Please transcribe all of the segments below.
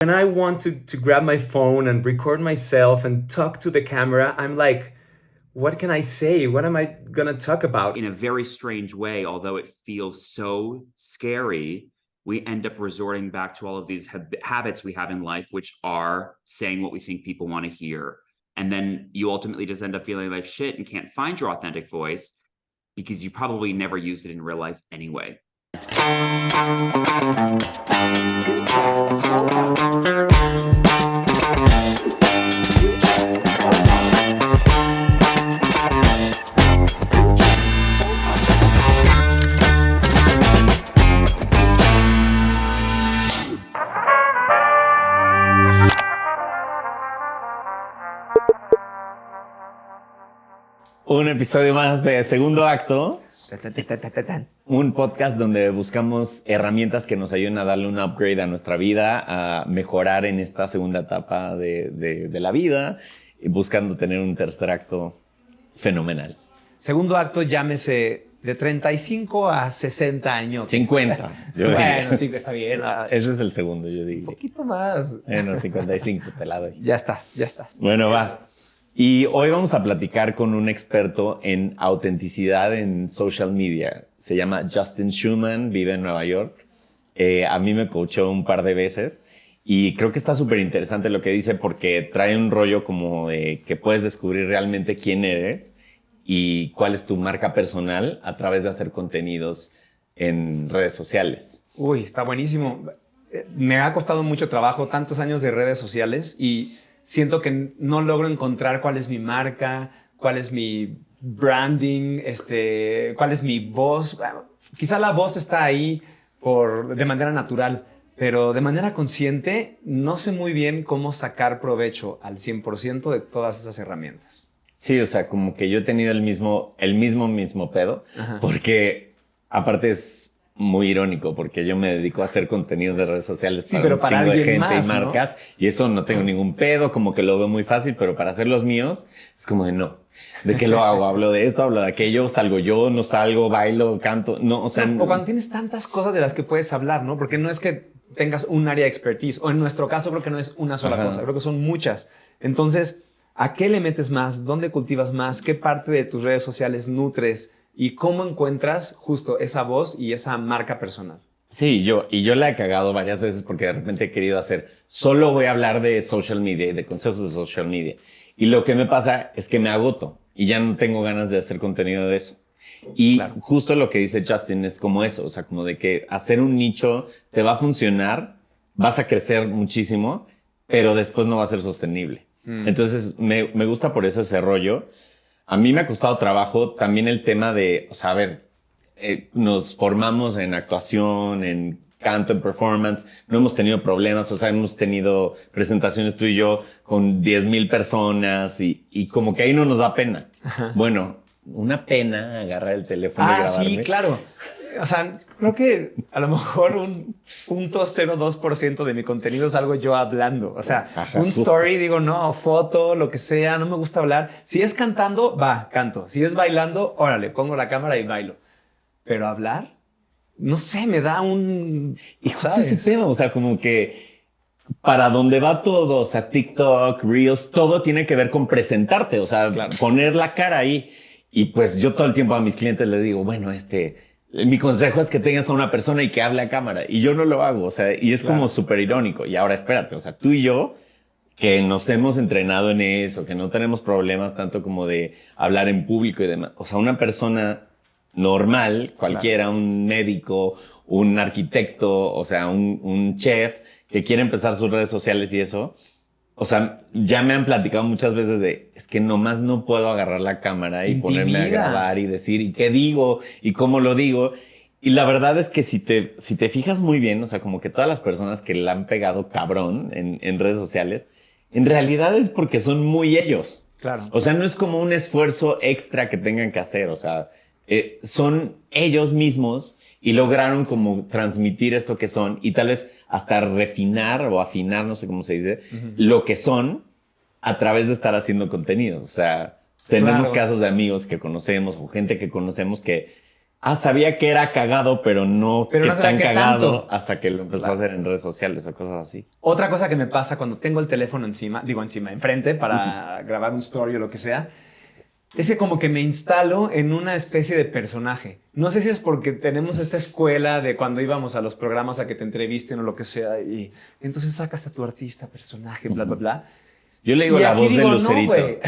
When I want to grab my phone and record myself and talk to the camera, I'm like, what can I say? What am I gonna talk about? In a very strange way, although it feels so scary, we end up resorting back to all of these habits we have in life, which are saying what we think people want to hear. And then you ultimately just end up feeling like shit and can't find your authentic voice because you probably never used it in real life anyway. Un episodio más de Segundo Acto, un podcast donde buscamos herramientas que nos ayuden a darle un upgrade a nuestra vida, a mejorar en esta segunda etapa de la vida, y buscando tener un tercer acto fenomenal. Segundo acto, llámese de 35 a 60 años. 50, yo diría. Bueno, sí, está bien. Ese es el segundo, yo diría. Un poquito más. Bueno, 55, te la doy. Ya estás. Bueno, va. Y hoy vamos a platicar con un experto en autenticidad en social media. Se llama Justin Schuman, vive en Nueva York. A mí me coachó un par de veces y creo que está súper interesante lo que dice porque trae un rollo como de que puedes descubrir realmente quién eres y cuál es tu marca personal a través de hacer contenidos en redes sociales. Uy, está buenísimo. Me ha costado mucho trabajo, tantos años de redes sociales y siento que no logro encontrar cuál es mi marca, cuál es mi branding, cuál es mi voz. Bueno, quizá la voz está ahí de manera natural, pero de manera consciente no sé muy bien cómo sacar provecho al 100% de todas esas herramientas. Sí, o sea, como que yo he tenido el mismo pedo, Ajá. Porque aparte es muy irónico porque yo me dedico a hacer contenidos de redes sociales para pero un para chingo de alguien gente más, y marcas, ¿no? Y eso no tengo ningún pedo, como que lo veo muy fácil, pero para hacer los míos es como de no. ¿De qué lo hago? ¿Hablo de esto? ¿Hablo de aquello? ¿Salgo yo? ¿No salgo? ¿Bailo? ¿Canto? No, o sea... O cuando tienes tantas cosas de las que puedes hablar, ¿no? Porque no es que tengas un área de expertise, o en nuestro caso creo que no es una sola cosa, creo que son muchas. Entonces, ¿a qué le metes más? ¿Dónde cultivas más? ¿Qué parte de tus redes sociales nutres? ¿Y cómo encuentras justo esa voz y esa marca personal? Sí, yo la he cagado varias veces porque de repente he querido solo voy a hablar de social media y de consejos de social media. Y lo que me pasa es que me agoto y ya no tengo ganas de hacer contenido de eso. Y claro, justo lo que dice Justin es como eso, o sea, como de que hacer un nicho te va a funcionar, vas a crecer muchísimo, pero después no va a ser sostenible. Entonces me gusta por eso ese rollo. A mí me ha costado trabajo también el tema de, o sea, a ver, nos formamos en actuación, en canto, en performance, no hemos tenido problemas, o sea, hemos tenido presentaciones tú y yo con 10,000 personas y como que ahí no nos da pena. Ajá. Bueno, una pena agarrar el teléfono y grabarme. Sí, claro. O sea, creo que a lo mejor un 0.02% de mi contenido es algo yo hablando. O sea, un justo. Story, digo, no, foto, lo que sea, no me gusta hablar. Si es cantando, canto. Si es bailando, órale, pongo la cámara y bailo. Pero hablar, no sé, me da un... Y justo ese pedo, o sea, como que para donde va todo, o sea, TikTok, Reels, todo tiene que ver con presentarte, o sea, claro, poner la cara ahí. Y pues yo todo el tiempo a mis clientes les digo, bueno, mi consejo es que tengas a una persona y que hable a cámara. Y yo no lo hago, o sea, y es claro, como súper irónico. Y ahora espérate, o sea, tú y yo, que nos hemos entrenado en eso, que no tenemos problemas tanto como de hablar en público y demás. O sea, una persona normal, cualquiera, claro, un médico, un arquitecto, o sea, un chef que quiere empezar sus redes sociales y eso. O sea, ya me han platicado muchas veces es que nomás no puedo agarrar la cámara y ponerme a grabar y decir, ¿y qué digo? ¿Y cómo lo digo? Y la verdad es que si te fijas muy bien, o sea, como que todas las personas que la han pegado cabrón en redes sociales, en realidad es porque son muy ellos. Claro. O sea, no es como un esfuerzo extra que tengan que hacer, o sea, son ellos mismos y lograron como transmitir esto que son y tal vez hasta refinar o afinar, no sé cómo se dice, lo que son a través de estar haciendo contenido. O sea, tenemos claro, casos de amigos que conocemos o gente que conocemos que sabía que era cagado, pero no Pero que no sabía tan qué cagado tanto. hasta que lo empezó a hacer en redes sociales o cosas así. Otra cosa que me pasa cuando tengo el teléfono enfrente para grabar un story o lo que sea, es que como que me instalo en una especie de personaje. No sé si es porque tenemos esta escuela de cuando íbamos a los programas a que te entrevisten o lo que sea, y entonces sacas a tu artista, personaje, bla, bla, bla. Yo le digo Y la aquí voz de digo, no, Lucerito. güey.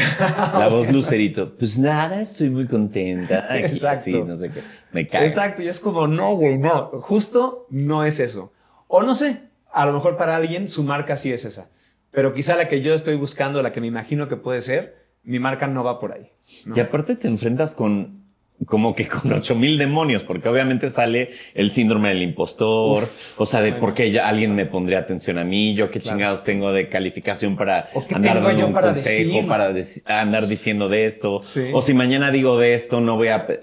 La voz Lucerito. Pues nada, estoy muy contenta. Aquí, Exacto. así, no sé qué. Me cae. Exacto, y es como, no, güey, no. Justo no es eso. O no sé, a lo mejor para alguien su marca sí es esa. Pero quizá la que yo estoy buscando, la que me imagino que puede ser, mi marca no va por ahí, ¿no? Y aparte te enfrentas con como que con 8,000 demonios, porque obviamente sale el síndrome del impostor, o sea, de bueno. por qué alguien me pondría atención a mí, yo qué chingados tengo de calificación para ¿O qué andar tengo dando yo un para consejo, decir? para andar diciendo de esto, Sí. o si mañana digo de esto, no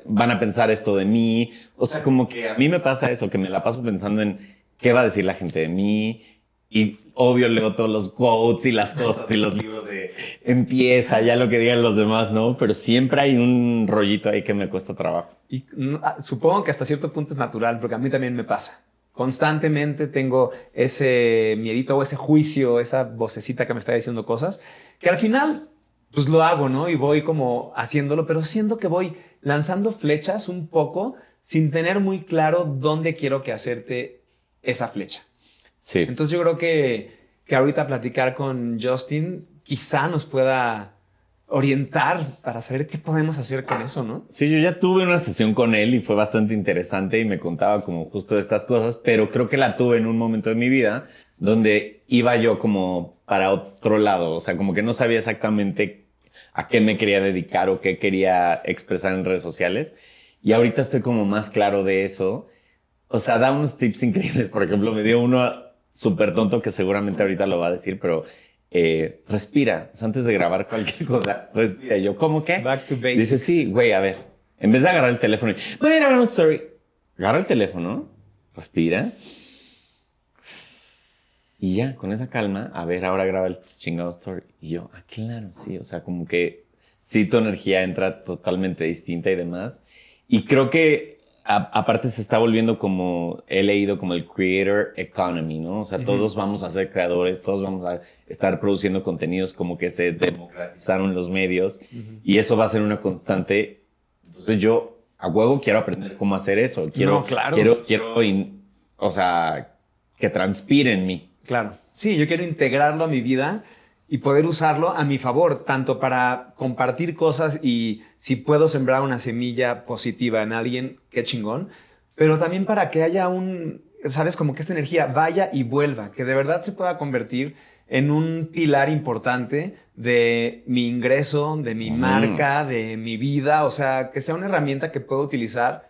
van a pensar esto de mí, o sea, como que a mí me pasa eso, que me la paso pensando en qué va a decir la gente de mí. Y obvio leo todos los quotes y las cosas y los libros de empieza ya lo que digan los demás, ¿no? Pero siempre hay un rollito ahí que me cuesta trabajo. Y supongo que hasta cierto punto es natural, porque a mí también me pasa. Constantemente tengo ese miedito o ese juicio, esa vocecita que me está diciendo cosas, que al final pues lo hago, ¿no? Y voy como haciéndolo, pero siento que voy lanzando flechas un poco sin tener muy claro dónde quiero que hacerte esa flecha. Sí. Entonces yo creo que ahorita platicar con Justin quizá nos pueda orientar para saber qué podemos hacer con eso, ¿no? Sí, yo ya tuve una sesión con él y fue bastante interesante y me contaba como justo de estas cosas, pero creo que la tuve en un momento de mi vida donde iba yo como para otro lado, o sea, como que no sabía exactamente a qué me quería dedicar o qué quería expresar en redes sociales. Y ahorita estoy como más claro de eso. O sea, da unos tips increíbles. Por ejemplo, me dio uno súper tonto que seguramente ahorita lo va a decir, pero respira. O sea, antes de grabar cualquier cosa, respira. Y yo, ¿cómo qué? Back to basics. Dice, sí, güey, a ver. En vez de agarrar el teléfono y voy a grabar un story, agarra el teléfono, respira. Y ya, con esa calma, a ver, ahora graba el chingado story. Y yo, claro, sí. O sea, como que sí, tu energía entra totalmente distinta y demás. Y creo que aparte se está volviendo como, he leído como el creator economy, ¿no? O sea, todos vamos a ser creadores, todos vamos a estar produciendo contenidos, como que se democratizaron los medios y eso va a ser una constante. Entonces yo a huevo quiero aprender cómo hacer eso. Quiero, o sea, que transpire en mí. Claro. Sí, yo quiero integrarlo a mi vida y poder usarlo a mi favor, tanto para compartir cosas y si puedo sembrar una semilla positiva en alguien, qué chingón, pero también para que haya ¿sabes? Como que esta energía vaya y vuelva, que de verdad se pueda convertir en un pilar importante de mi ingreso, de mi marca, de mi vida, o sea, que sea una herramienta que puedo utilizar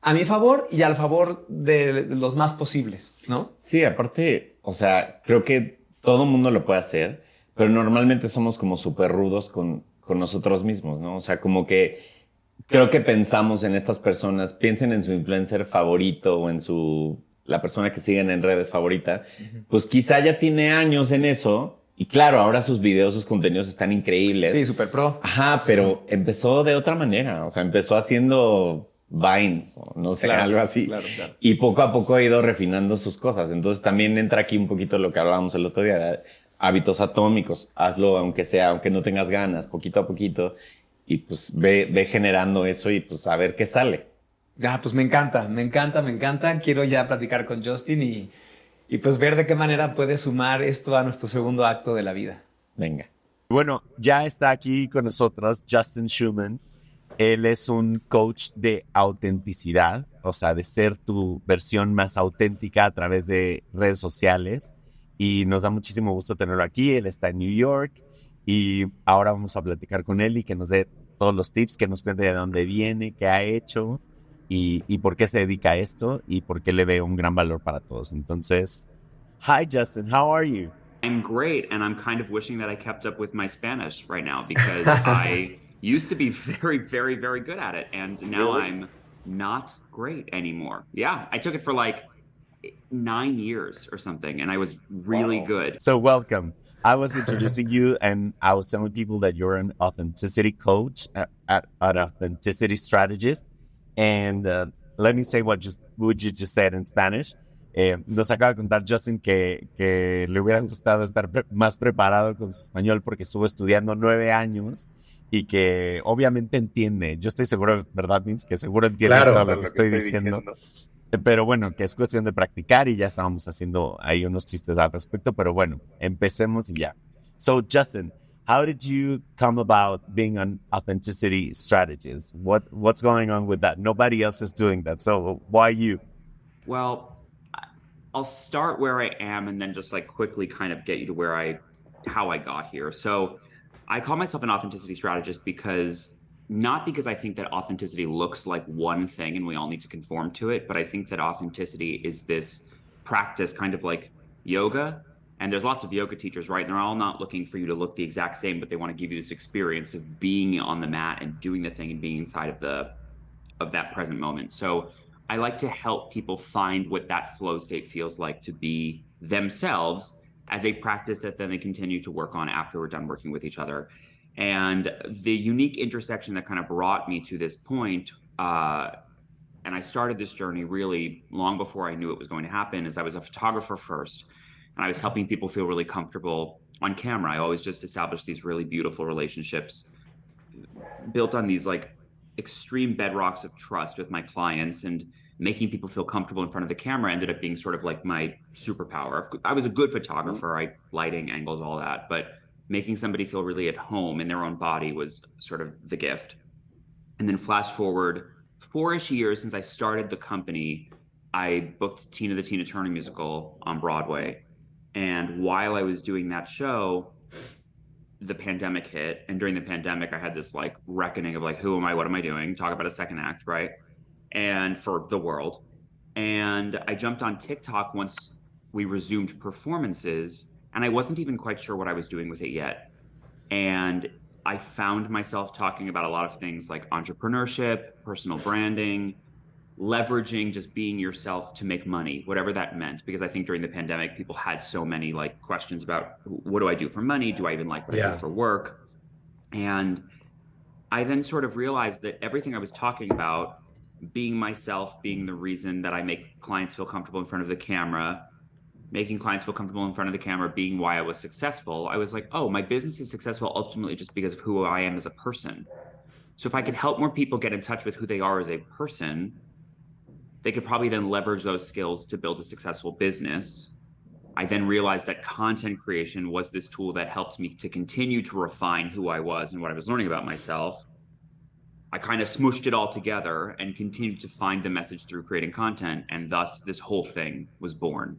a mi favor y al favor de los más posibles, ¿no? Sí, aparte, o sea, creo que todo el mundo lo puede hacer, pero normalmente somos como súper rudos con nosotros mismos, ¿no? O sea, como que creo que pensamos en estas personas, piensen en su influencer favorito o en la persona que siguen en redes favorita, pues quizá ya tiene años en eso y claro, ahora sus videos, sus contenidos están increíbles. Sí, súper pro. Ajá, pero empezó de otra manera, o sea, empezó haciendo Vines, o no sé, claro, algo así. Claro, claro. Y poco a poco ha ido refinando sus cosas. Entonces también entra aquí un poquito lo que hablábamos el otro día, hábitos atómicos. Hazlo aunque no tengas ganas, poquito a poquito. Y pues ve generando eso y pues a ver qué sale. Pues me encanta. Quiero ya platicar con Justin y pues ver de qué manera puede sumar esto a nuestro segundo acto de la vida. Venga. Bueno, ya está aquí con nosotros Justin Schuman. Él es un coach de autenticidad, o sea, de ser tu versión más auténtica a través de redes sociales. Y nos da muchísimo gusto tenerlo aquí. Él está en New York y ahora vamos a platicar con él y que nos dé todos los tips, que nos cuente de dónde viene, qué ha hecho y por qué se dedica a esto y por qué le ve un gran valor para todos. Entonces, hi Justin, how are you? I'm great, and I'm kind of wishing that I kept up with my Spanish right now because I used to be very, very, very good at it, and now I'm not great anymore. Yeah, I took it for like 9 years or something, and I was really good. So welcome. I was introducing you, and I was telling people that you're an authenticity coach, an authenticity strategist, And let me say what you just said in Spanish. Nos acaba de contar Justin que le hubiera gustado estar más preparado con su español porque estuvo estudiando 9 años y que obviamente entiende. Yo estoy seguro, ¿verdad, Vince? Que seguro entiende Claro. todo lo que estoy diciendo. Pero bueno, que es cuestión de practicar y ya estábamos haciendo ahí unos chistes al respecto. Pero bueno, empecemos y ya. So, Justin, how did you come about being an authenticity strategist? What's going on with that? Nobody else is doing that. So why you? Well, I'll start where I am and then just like quickly kind of get you to how I got here. So I call myself an authenticity strategist not because I think that authenticity looks like one thing and we all need to conform to it, but I think that authenticity is this practice kind of like yoga. And there's lots of yoga teachers, right? And they're all not looking for you to look the exact same, but they want to give you this experience of being on the mat and doing the thing and being inside of that present moment. So I like to help people find what that flow state feels like to be themselves as a practice that then they continue to work on after we're done working with each other. And the unique intersection that kind of brought me to this point, and I started this journey really long before I knew it was going to happen, is I was a photographer first, and I was helping people feel really comfortable on camera. I always just established these really beautiful relationships built on these like extreme bedrocks of trust with my clients, and making people feel comfortable in front of the camera ended up being sort of like my superpower. I was a good photographer, lighting, angles, all that, but making somebody feel really at home in their own body was sort of the gift. And then flash forward 4-ish years since I started the company, I booked Tina the Tina Turner musical on Broadway. And while I was doing that show, the pandemic hit. And during the pandemic, I had this like reckoning of like, who am I? What am I doing? Talk about a second act, right? And for the world. And I jumped on TikTok once we resumed performances, and I wasn't even quite sure what I was doing with it yet. And I found myself talking about a lot of things like entrepreneurship, personal branding, leveraging just being yourself to make money, whatever that meant. Because I think during the pandemic, people had so many like questions about what do I do for money? Do I even like what I do for work? And I then sort of realized that everything I was talking about, being myself, being the reason that I make clients feel comfortable in front of the camera, making clients feel comfortable in front of the camera, being why I was successful, I was like, oh, my business is successful ultimately just because of who I am as a person. So if I could help more people get in touch with who they are as a person, they could probably then leverage those skills to build a successful business. I then realized that content creation was this tool that helped me to continue to refine who I was and what I was learning about myself. I kind of smooshed it all together and continued to find the message through creating content. And thus this whole thing was born.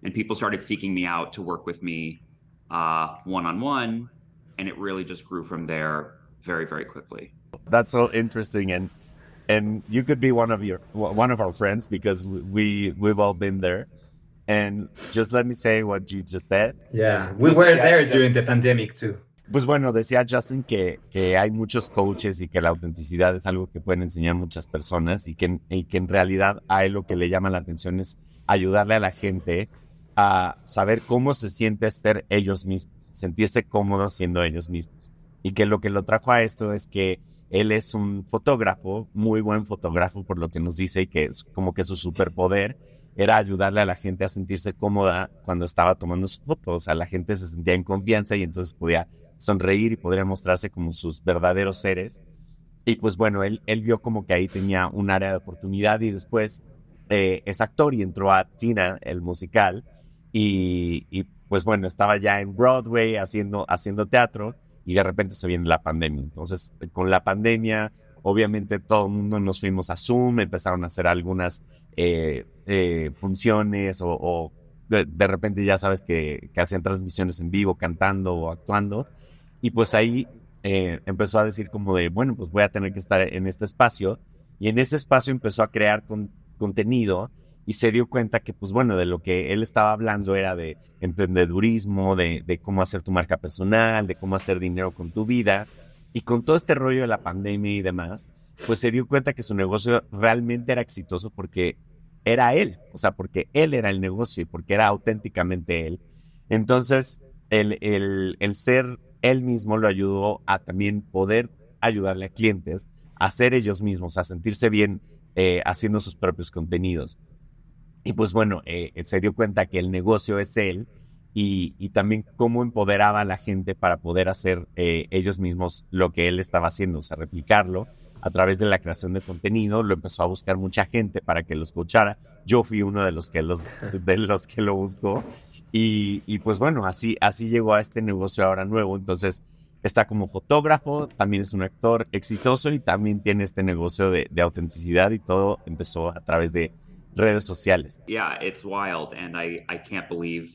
And people started seeking me out to work with me one-on-one. And it really just grew from there very, very quickly. That's so interesting. And you could be one of our friends because we've all been there. And just let me say what you just said. Yeah, we were there during the pandemic too. Pues bueno, decía Justin que hay muchos coaches y que la autenticidad es algo que pueden enseñar muchas personas y que en realidad a él lo que le llama la atención es ayudarle a la gente a saber cómo se siente ser ellos mismos, sentirse cómodos siendo ellos mismos. Y que lo trajo a esto es que él es un fotógrafo, muy buen fotógrafo por lo que nos dice, y que es como que su superpoder era ayudarle a la gente a sentirse cómoda cuando estaba tomando sus fotos. O sea, la gente se sentía en confianza y entonces podía sonreír y podría mostrarse como sus verdaderos seres. Y pues bueno, él vio como que ahí tenía un área de oportunidad y después es actor y entró a Tina, el musical, y pues bueno, estaba ya en Broadway haciendo teatro y de repente se viene la pandemia. Entonces, con la pandemia, obviamente todo el mundo nos fuimos a Zoom, empezaron a hacer algunas funciones o de repente ya sabes que hacían transmisiones en vivo, cantando o actuando. Y pues ahí empezó a decir como de, bueno, pues voy a tener que estar en este espacio. Y en ese espacio empezó a crear contenido y se dio cuenta que, pues bueno, de lo que él estaba hablando era de emprendedurismo, de cómo hacer tu marca personal, de cómo hacer dinero con tu vida. Y con todo este rollo de la pandemia y demás, pues se dio cuenta que su negocio realmente era exitoso porque era él. O sea, porque él era el negocio y porque era auténticamente él. Entonces, el ser él mismo lo ayudó a también poder ayudarle a clientes a ser ellos mismos, a sentirse bien haciendo sus propios contenidos. Y pues bueno, se dio cuenta que el negocio es él y también cómo empoderaba a la gente para poder hacer ellos mismos lo que él estaba haciendo, o sea, replicarlo a través de la creación de contenido. Lo empezó a buscar mucha gente para que los coachara. Yo fui uno de los que lo buscó. Y pues bueno, así llegó a este negocio ahora nuevo. Entonces está como fotógrafo, también es un actor exitoso y también tiene este negocio de autenticidad, y todo empezó a través de redes sociales. Yeah, it's wild. And I can't believe,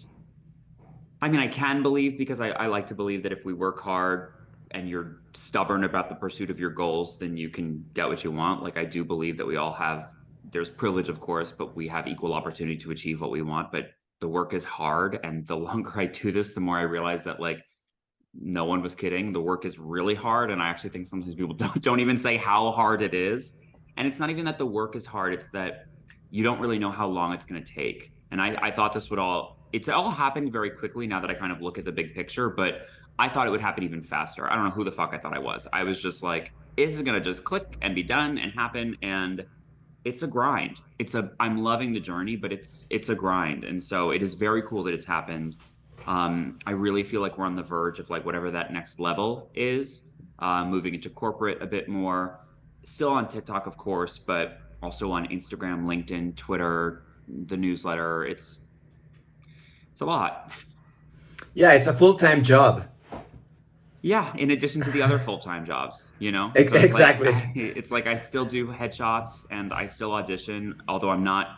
I mean, I can believe because I like to believe that if we work hard and you're stubborn about the pursuit of your goals, then you can get what you want. Like, I do believe that we all have, there's privilege, of course, but we have equal opportunity to achieve what we want. But the work is hard. And the longer I do this, the more I realize that, like, no one was kidding. The work is really hard. And I actually think sometimes people don't even say how hard it is. And it's not even that the work is hard. It's that you don't really know how long it's going to take. And I thought this would it's all happened very quickly now that I kind of look at the big picture, but I thought it would happen even faster. I don't know who the fuck I thought I was. I was just like, this is going to just click and be done and happen. And it's a grind. I'm loving the journey, but it's a grind. And so it is very cool that it's happened. I really feel like we're on the verge of, like, whatever that next level is, moving into corporate a bit more, still on TikTok, of course, but also on Instagram, LinkedIn, Twitter, the newsletter. It's a lot. Yeah, it's a full-time job. Yeah, in addition to the other full-time jobs, you know? So exactly. It's like I still do headshots and I still audition, although I'm not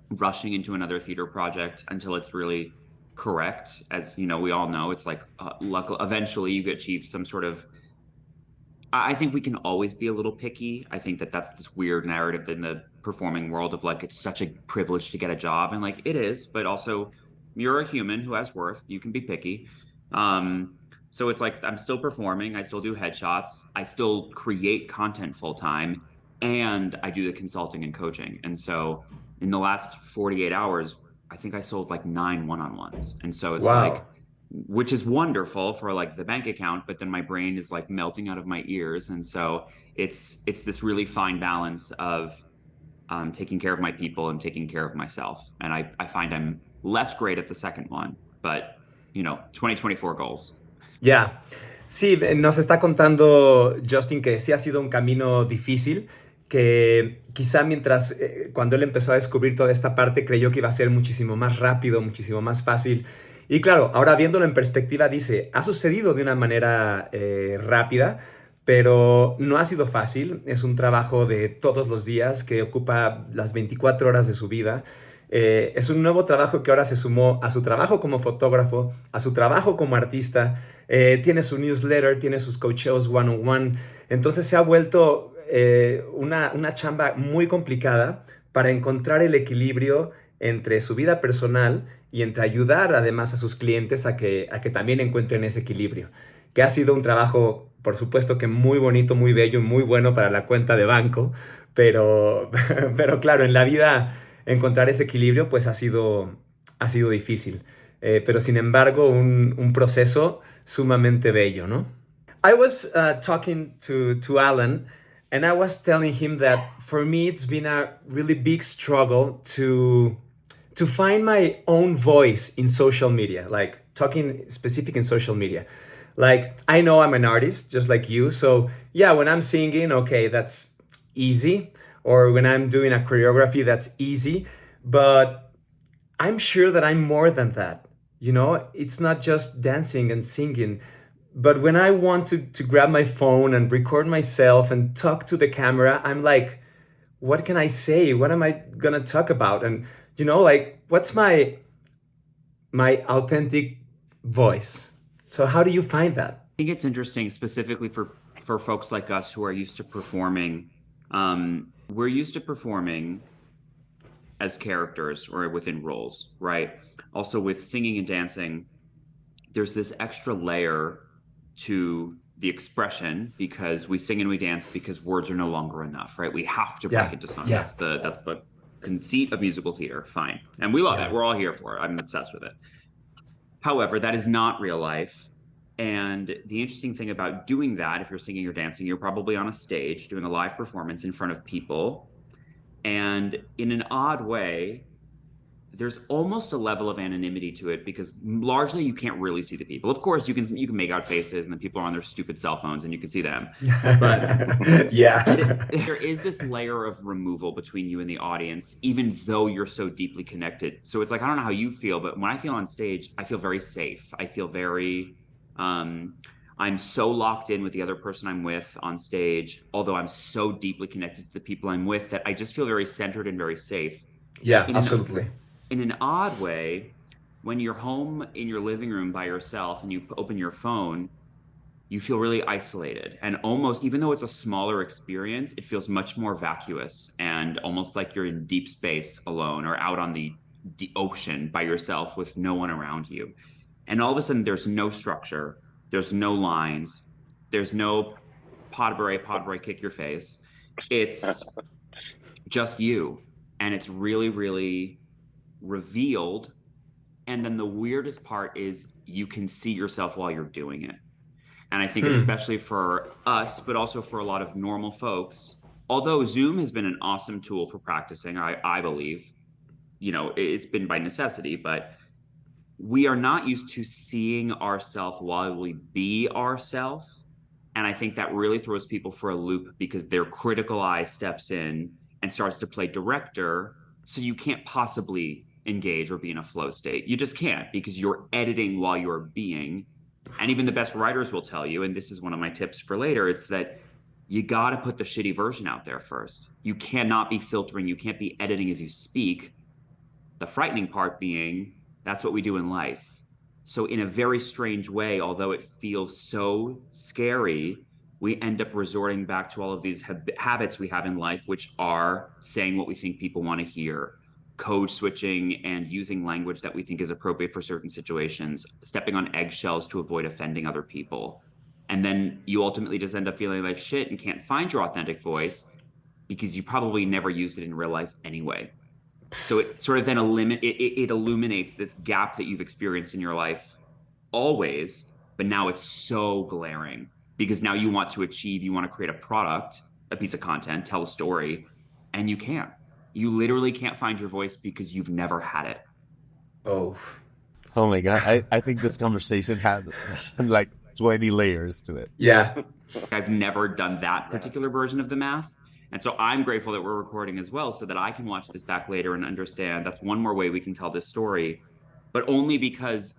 rushing into another theater project until it's really correct. As you know, we all know, it's like eventually you achieve some sort of, I think we can always be a little picky. I think that's this weird narrative in the performing world of, like, it's such a privilege to get a job. And, like, it is, but also you're a human who has worth. You can be picky. So it's like, I'm still performing. I still do headshots. I still create content full time. And I do the consulting and coaching. And so in the last 48 hours, I think I sold like 9 one-on-ones. And so it's like, which is wonderful for, like, the bank account, but then my brain is, like, melting out of my ears. And so it's this really fine balance of taking care of my people and taking care of myself. And I find I'm less great at the second one, but, you know, 2024 goals. Ya, sí, nos está contando Justin que sí ha sido un camino difícil, que quizá cuando él empezó a descubrir toda esta parte, creyó que iba a ser muchísimo más rápido, muchísimo más fácil. Y claro, ahora viéndolo en perspectiva, dice, ha sucedido de una manera rápida, pero no ha sido fácil. Es un trabajo de todos los días que ocupa las 24 horas de su vida. Es un nuevo trabajo que ahora se sumó a su trabajo como fotógrafo, a su trabajo como artista. Tiene su newsletter, tiene sus coacheos one-on-one. Entonces se ha vuelto una chamba muy complicada para encontrar el equilibrio entre su vida personal y entre ayudar además a sus clientes a que también encuentren ese equilibrio. Que ha sido un trabajo, por supuesto, que muy bonito, muy bello y muy bueno para la cuenta de banco. Pero claro, en la vida encontrar ese equilibrio pues ha sido difícil. Pero sin embargo, un proceso sumamente bello, ¿no? I was talking to Alan, and I was telling him that for me it's been a really big struggle to find my own voice in social media, like talking specific in social media. Like, I know I'm an artist just like you, so yeah, when I'm singing, okay, that's easy. Or when I'm doing a choreography, that's easy. But I'm sure that I'm more than that. You know, it's not just dancing and singing. But when I want to grab my phone and record myself and talk to the camera, I'm like, what can I say? What am I gonna talk about? And, you know, like, what's my authentic voice? So how do you find that? I think it's interesting, specifically for folks like us who are used to performing. We're used to performing as characters or within roles, right? Also with singing and dancing, there's this extra layer to the expression because we sing and we dance because words are no longer enough, right? We have to break into song. Yeah. That's the conceit of musical theater. Fine. And we love it. We're all here for it. I'm obsessed with it. However, that is not real life. And the interesting thing about doing that, if you're singing or dancing, you're probably on a stage doing a live performance in front of people. And in an odd way, there's almost a level of anonymity to it because largely you can't really see the people. Of course, you can make out faces and the people are on their stupid cell phones and you can see them. But yeah, there is this layer of removal between you and the audience, even though you're so deeply connected. So it's like, I don't know how you feel, but when I feel on stage, I feel very safe. I feel very, I'm so locked in with the other person I'm with on stage, although I'm so deeply connected to the people I'm with that I just feel very centered and very safe. Yeah, absolutely. In an odd way, when you're home in your living room by yourself and you open your phone, you feel really isolated. And almost, even though it's a smaller experience, it feels much more vacuous and almost like you're in deep space alone or out on the ocean by yourself with no one around you. And all of a sudden, there's no structure, there's no lines, there's no pod beret, kick your face. It's just you. And it's really, really revealed. And then the weirdest part is you can see yourself while you're doing it. And I think especially for us, but also for a lot of normal folks, although Zoom has been an awesome tool for practicing, I believe, you know, it's been by necessity, but we are not used to seeing ourselves while we be ourselves. And I think that really throws people for a loop because their critical eye steps in and starts to play director. So you can't possibly engage or be in a flow state. You just can't because you're editing while you're being. And even the best writers will tell you, and this is one of my tips for later, it's that you got to put the shitty version out there first. You cannot be filtering. You can't be editing as you speak. The frightening part being that's what we do in life. So in a very strange way, although it feels so scary, we end up resorting back to all of these habits we have in life, which are saying what we think people want to hear, code switching and using language that we think is appropriate for certain situations, stepping on eggshells to avoid offending other people. And then you ultimately just end up feeling like shit and can't find your authentic voice because you probably never used it in real life anyway. So it sort of then it illuminates this gap that you've experienced in your life always, but now it's so glaring because now you want to achieve, you want to create a product, a piece of content, tell a story, and you can't. You literally can't find your voice because you've never had it. Oh my God. I think this conversation had like 20 layers to it. yeah. I've never done that particular version of the math. And so I'm grateful that we're recording as well so that I can watch this back later and understand that's one more way we can tell this story, but only because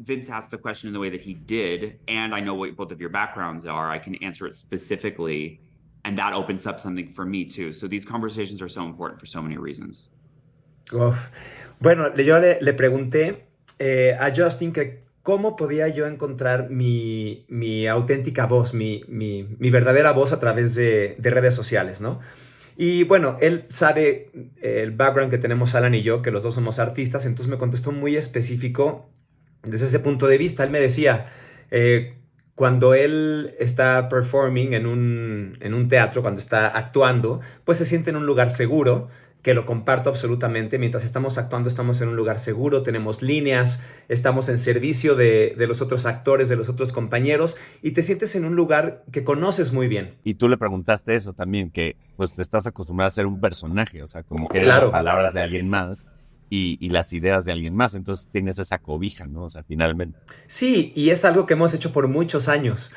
Vince asked the question in the way that he did. And I know what both of your backgrounds are. I can answer it specifically. And that opens up something for me too. So these conversations are so important for so many reasons. Bueno, yo le pregunté a Justin que cómo podía yo encontrar mi auténtica voz, mi verdadera voz a través de redes sociales, ¿no? Y bueno, él sabe el background que tenemos Alan y yo, que los dos somos artistas, entonces me contestó muy específico desde ese punto de vista. Él me decía, cuando él está performing en un teatro, cuando está actuando, pues se siente en un lugar seguro, que lo comparto absolutamente. Mientras estamos actuando, estamos en un lugar seguro, tenemos líneas, estamos en servicio de los otros actores, de los otros compañeros, y te sientes en un lugar que conoces muy bien. Y tú le preguntaste eso también, que pues estás acostumbrado a ser un personaje, o sea, como que Claro. las palabras de alguien más y las ideas de alguien más, entonces tienes esa cobija, ¿no? O sea, finalmente. Sí, y es algo que hemos hecho por muchos años.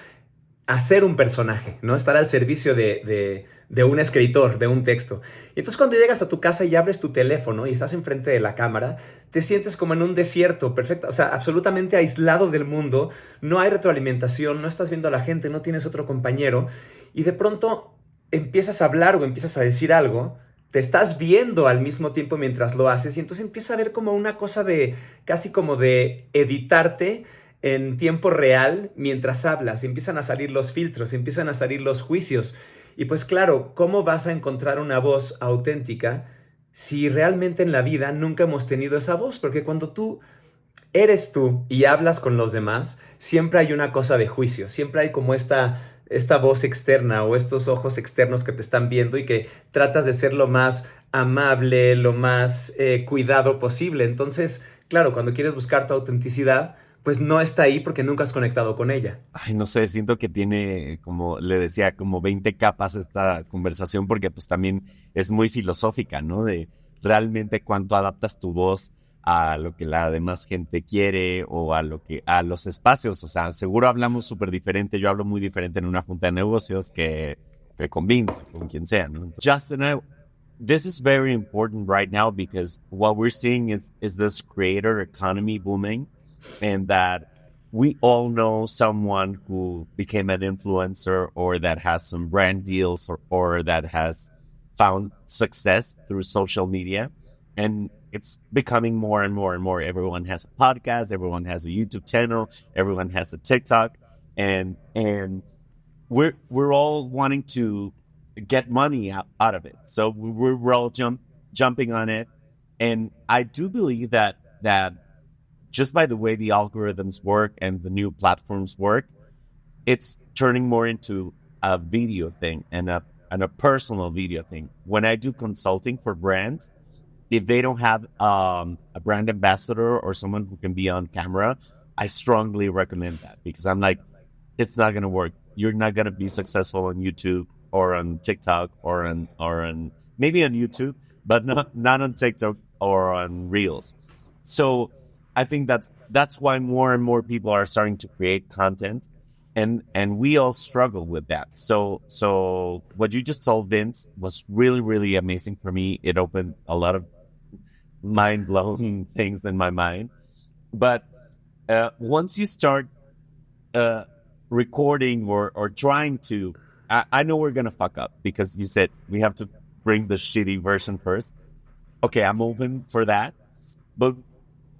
Hacer un personaje, ¿no? Estar al servicio de un escritor, de un texto. Y entonces cuando llegas a tu casa y abres tu teléfono y estás enfrente de la cámara, te sientes como en un desierto, perfecto, o sea, absolutamente aislado del mundo, no hay retroalimentación, no estás viendo a la gente, no tienes otro compañero, y de pronto empiezas a hablar o empiezas a decir algo, te estás viendo al mismo tiempo mientras lo haces, y entonces empieza a ver como una cosa de, casi como de editarte en tiempo real mientras hablas, y empiezan a salir los filtros, empiezan a salir los juicios. Y pues claro, ¿cómo vas a encontrar una voz auténtica si realmente en la vida nunca hemos tenido esa voz? Porque cuando tú eres tú y hablas con los demás, siempre hay una cosa de juicio, siempre hay como esta voz externa o estos ojos externos que te están viendo y que tratas de ser lo más amable, lo más cuidado posible. Entonces, claro, cuando quieres buscar tu autenticidad, pues no está ahí porque nunca has conectado con ella. Ay, no sé, siento que tiene, como le decía, como 20 capas esta conversación porque pues también es muy filosófica, ¿no? De realmente cuánto adaptas tu voz a lo que la demás gente quiere o a los espacios. O sea, seguro hablamos súper diferente. Yo hablo muy diferente en una junta de negocios que con Vince, con quien sea, ¿no? Justin, this is very important right now because what we're seeing is this creator economy booming, and that we all know someone who became an influencer or that has some brand deals or that has found success through social media. And it's becoming more and more and more. Everyone has a podcast, everyone has a YouTube channel, everyone has a TikTok, and we're all wanting to get money out of it. So we're all jumping on it. And I do believe that just by the way the algorithms work and the new platforms work, it's turning more into a video thing and a personal video thing. When I do consulting for brands, if they don't have a brand ambassador or someone who can be on camera, I strongly recommend that because I'm like, it's not going to work. You're not going to be successful on YouTube or on TikTok or on maybe on YouTube, but not on TikTok or on Reels. So I think that's why more and more people are starting to create content, and we all struggle with that. So what you just told, Vince, was really, really amazing for me. It opened a lot of mind-blowing things in my mind. But once you start recording or trying to, I know we're gonna fuck up because you said we have to bring the shitty version first. Okay, I'm open for that. But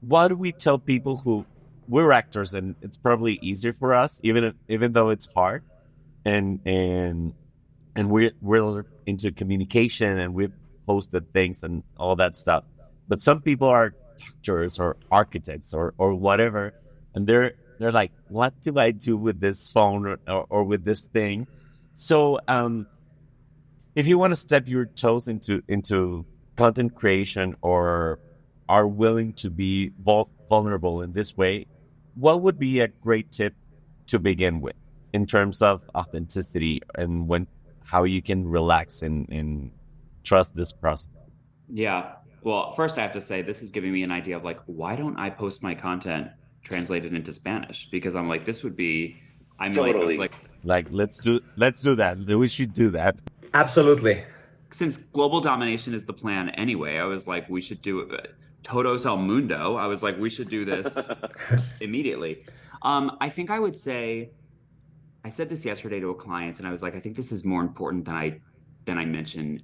what do we tell people who we're actors and it's probably easier for us, even though it's hard, and we're into communication and we've posted things and all that stuff. But some people are doctors or architects or whatever, and they're like, what do I do with this phone or with this thing? So if you want to step your toes into content creation or are willing to be vulnerable in this way, what would be a great tip to begin with in terms of authenticity and how you can relax and trust this process? Yeah. Well, first I have to say this is giving me an idea of like, why don't I post my content translated into Spanish? Because I'm like, this would be, Totally. Like let's do that. We should do that. Absolutely. Since global domination is the plan anyway, I was like, we should do it. Todos al mundo. I was like, we should do this immediately. I think I would say, I said this yesterday to a client, and I was like, I think this is more important than I mentioned.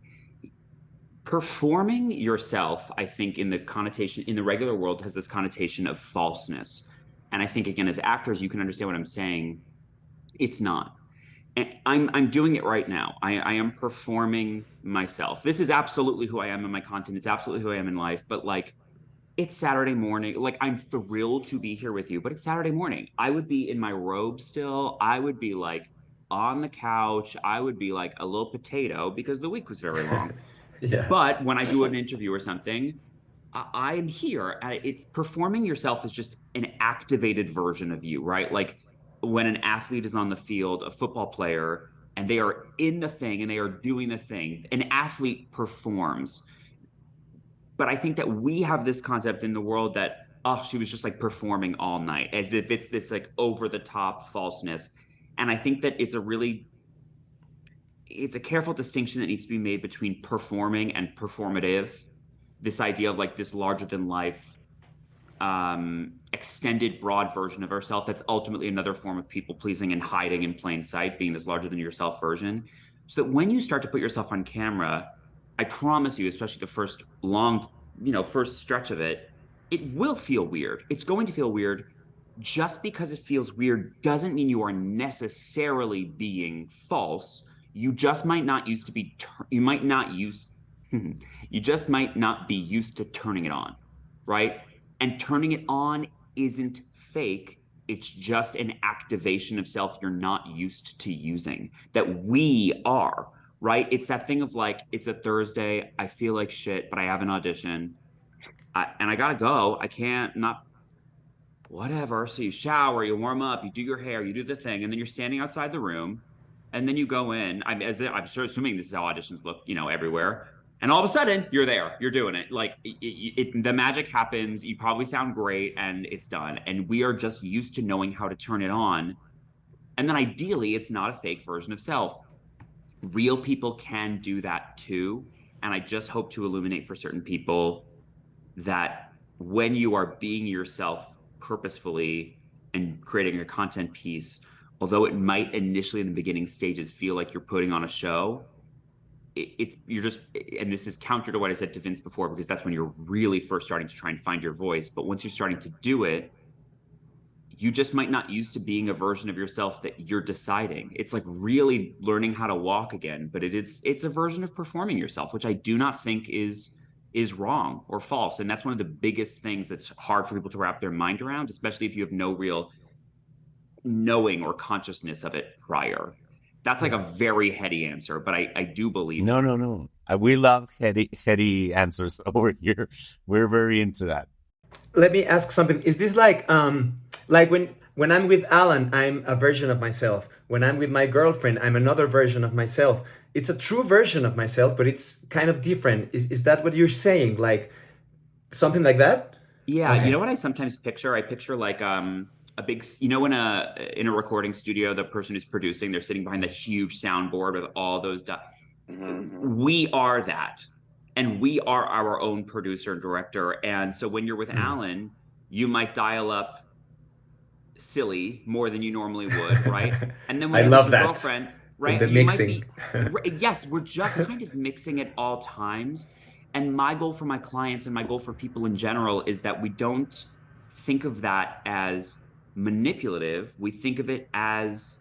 Performing yourself, I think in the regular world has this connotation of falseness. And I think, again, as actors, you can understand what I'm saying. It's not. And I'm doing it right now. I am performing myself. This is absolutely who I am in my content. It's absolutely who I am in life. But like, it's Saturday morning. Like, I'm thrilled to be here with you, but it's Saturday morning. I would be in my robe still. I would be like on the couch. I would be like a little potato because the week was very long. Yeah. But when I do an interview or something, I'm here. It's performing yourself is just an activated version of you, right? Like when an athlete is on the field, a football player, and they are in the thing and they are doing the thing, an athlete performs. But I think that we have this concept in the world that, oh, she was just like performing all night, as if it's this like over the top falseness. And I think that it's a careful distinction that needs to be made between performing and performative. This idea of like this larger than life, extended broad version of ourselves that's ultimately another form of people pleasing and hiding in plain sight, being this larger than yourself version. So that when you start to put yourself on camera, I promise you, especially the first first stretch of it, it will feel weird. It's going to feel weird. Just because it feels weird doesn't mean you are necessarily being false. You just might not used to be, you just might not be used to turning it on, right? And turning it on isn't fake. It's just an activation of self you're not used to using, that we are, right? It's that thing of like, it's a Thursday, I feel like shit, but I have an audition, and I gotta go. I can't not whatever. So you shower, you warm up, you do your hair, you do the thing, and then you're standing outside the room, and then you go in. I'm sure assuming this is how auditions look, everywhere. And all of a sudden, you're there, you're doing it. Like the magic happens. You probably sound great, and it's done. And we are just used to knowing how to turn it on. And then ideally, it's not a fake version of self. Real people can do that too. And I just hope to illuminate for certain people that when you are being yourself purposefully and creating a content piece, although it might initially in the beginning stages feel like you're putting on a show, you're just, and this is counter to what I said to Vince before, because that's when you're really first starting to try and find your voice. But once you're starting to do it, you just might not used to being a version of yourself that you're deciding. It's like really learning how to walk again, but it's a version of performing yourself, which I do not think is wrong or false. And that's one of the biggest things that's hard for people to wrap their mind around, especially if you have no real knowing or consciousness of it prior. That's like a very heady answer, but I do believe. No. We love heady answers over here. We're very into that. Let me ask something. Is this like when I'm with Alan, I'm a version of myself. When I'm with my girlfriend, I'm another version of myself. It's a true version of myself, but it's kind of different. Is that what you're saying? Like something like that? Yeah. Okay. You know what I sometimes picture? I picture like a big, in a recording studio, the person who's producing, they're sitting behind the huge soundboard with all those. We are that. And we are our own producer and director. And so when you're with Alan, you might dial up silly more than you normally would, right? And then when you're with your girlfriend, right? The mixing. Yes, we're just kind of mixing at all times. And my goal for my clients and my goal for people in general is that we don't think of that as manipulative. We think of it as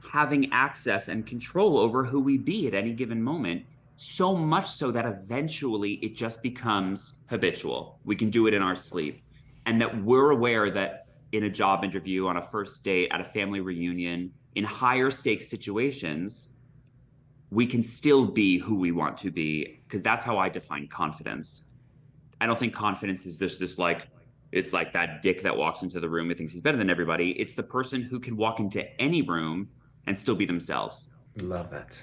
having access and control over who we be at any given moment. So much so that eventually it just becomes habitual. We can do it in our sleep. And that we're aware that in a job interview, on a first date, at a family reunion, in higher stakes situations, we can still be who we want to be, because that's how I define confidence. I don't think confidence is this like, it's like that dick that walks into the room and thinks he's better than everybody. It's the person who can walk into any room and still be themselves. Love that.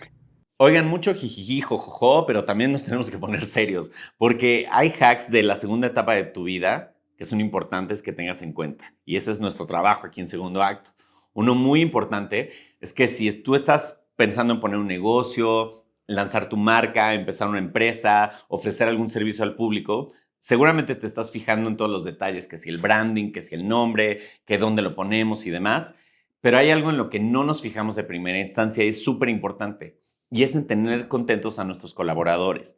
Oigan, mucho jijiji, jojojo, pero también nos tenemos que poner serios, porque hay hacks de la segunda etapa de tu vida que son importantes que tengas en cuenta. Y ese es nuestro trabajo aquí en Segundo Acto. Uno muy importante es que si tú estás pensando en poner un negocio, lanzar tu marca, empezar una empresa, ofrecer algún servicio al público, seguramente te estás fijando en todos los detalles, que si el branding, que si el nombre, que dónde lo ponemos y demás. Pero hay algo en lo que no nos fijamos de primera instancia y es súper importante. Y es en tener contentos a nuestros colaboradores.